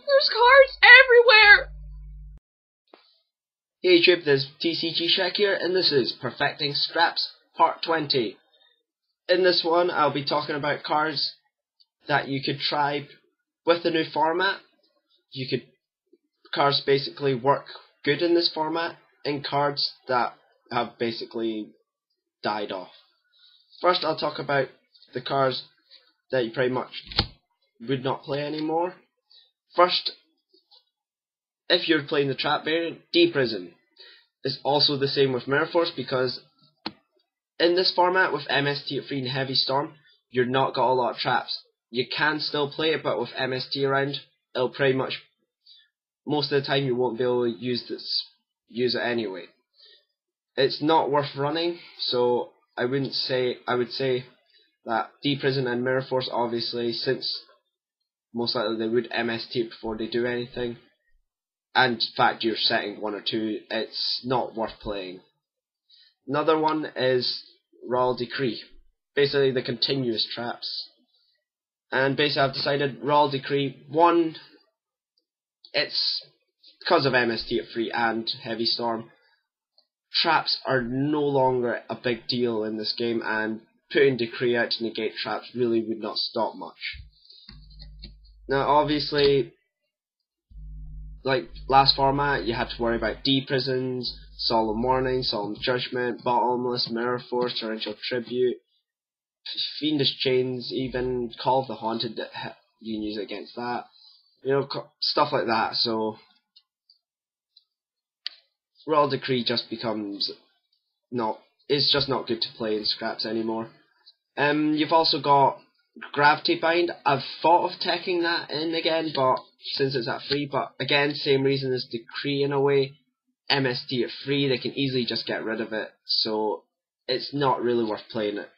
There's cards everywhere! Hey YouTube, this is TCG Shek here, and this is Perfecting Scraps Part 20. In this one, I'll be talking about cards that you could try with the new format. Cards basically work good in this format, and cards that have basically died off. First, I'll talk about the cards that you pretty much would not play anymore. First, if you're playing the trap variant, D-Prison is also the same with Mirror Force, because in this format with MST at free and Heavy Storm, you're not got a lot of traps. You can still play it, but with MST around, it'll pretty much most of the time you won't be able to use it anyway. It's not worth running, so I would say that D-Prison and Mirror Force, obviously, since most likely they would MST it before they do anything, and in fact you're setting one or two, it's not worth playing. Another one is Royal Decree, basically the continuous traps. And basically I've decided Royal Decree, one, it's because of MST at free and Heavy Storm, traps are no longer a big deal in this game, and putting Decree out to negate traps really would not stop much. Now obviously, like last format, you had to worry about D-Prisons, Solemn Warning, Solemn Judgment, Bottomless, Mirror Force, Torrential Tribute, Fiendish Chains, even Call of the Haunted, that you can use it against that. You know, stuff like that. So Royal Decree just becomes it's just not good to play in scraps anymore. You've also got Gravity Bind. I've thought of taking that in again, but since it's at free, but again, same reason as Decree in a way. MST at free, they can easily just get rid of it, so it's not really worth playing it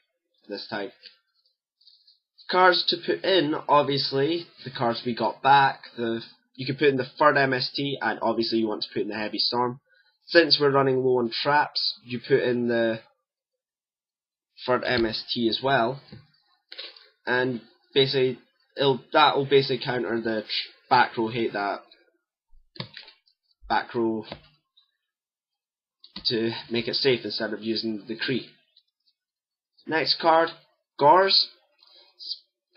this time. Cards to put in, obviously, the cards we got back, you can put in the third MST, and obviously you want to put in the Heavy Storm. Since we're running low on traps, you put in the third MST as well, and basically that will basically counter the back row hate, that back row, to make it safe instead of using the Decree. Next card, Gores.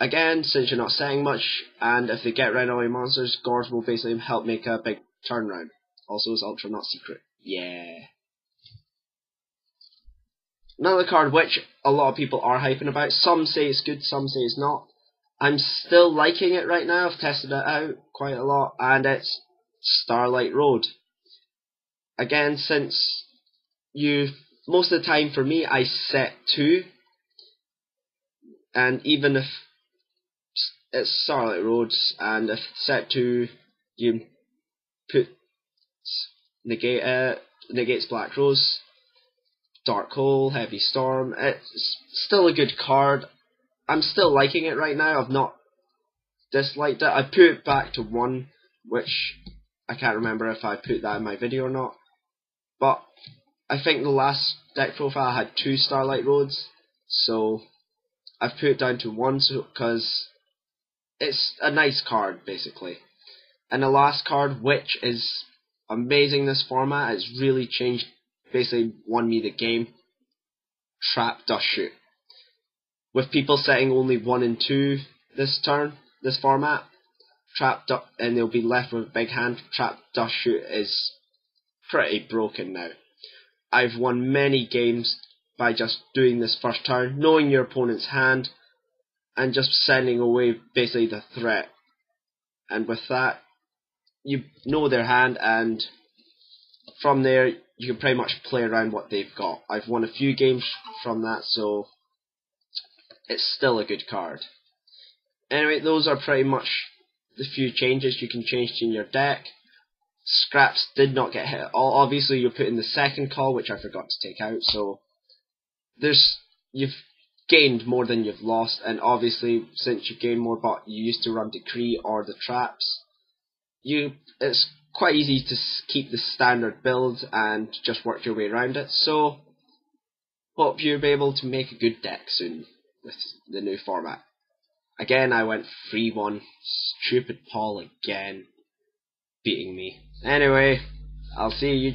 Again, since you're not setting much, and if they get rid of all your monsters, Gores will basically help make a big turnaround. Also, it's Ultra, not Secret. Yeah. Another card which a lot of people are hyping about. Some say it's good, some say it's not. I'm still liking it right now. I've tested it out quite a lot, and it's Starlight Road. Again, since most of the time for me, I set 2, and even if it's Starlight Road, and if set 2, you put negates Black Rose, Dark Hole, Heavy Storm. It's still a good card. I'm still liking it right now. I've not disliked it. I put it back to 1, which I can't remember if I put that in my video or not, but I think the last deck profile had 2 Starlight Roads, so I've put it down to 1, because it's a nice card basically. And the last card, which is amazing this format, has really changed, basically won me the game, Trap Dust Shoot. With people setting only 1 and 2 this format, and they'll be left with a big hand, Trap Dust Shoot is pretty broken now. I've won many games by just doing this first turn, knowing your opponent's hand, and just sending away basically the threat. And with that, you know their hand, and from there you can pretty much play around what they've got. I've won a few games from that, so it's still a good card. Anyway, those are pretty much the few changes you can change in your deck. Scraps did not get hit at all. Obviously you put in the second call, which I forgot to take out, so you've gained more than you've lost, and obviously since you've gained more but you used to run Decree or the traps, it's quite easy to keep the standard build and just work your way around it, so hope you'll be able to make a good deck soon with the new format. Again, I went 3-1, stupid Paul again. beating me. Anyway, I'll see you.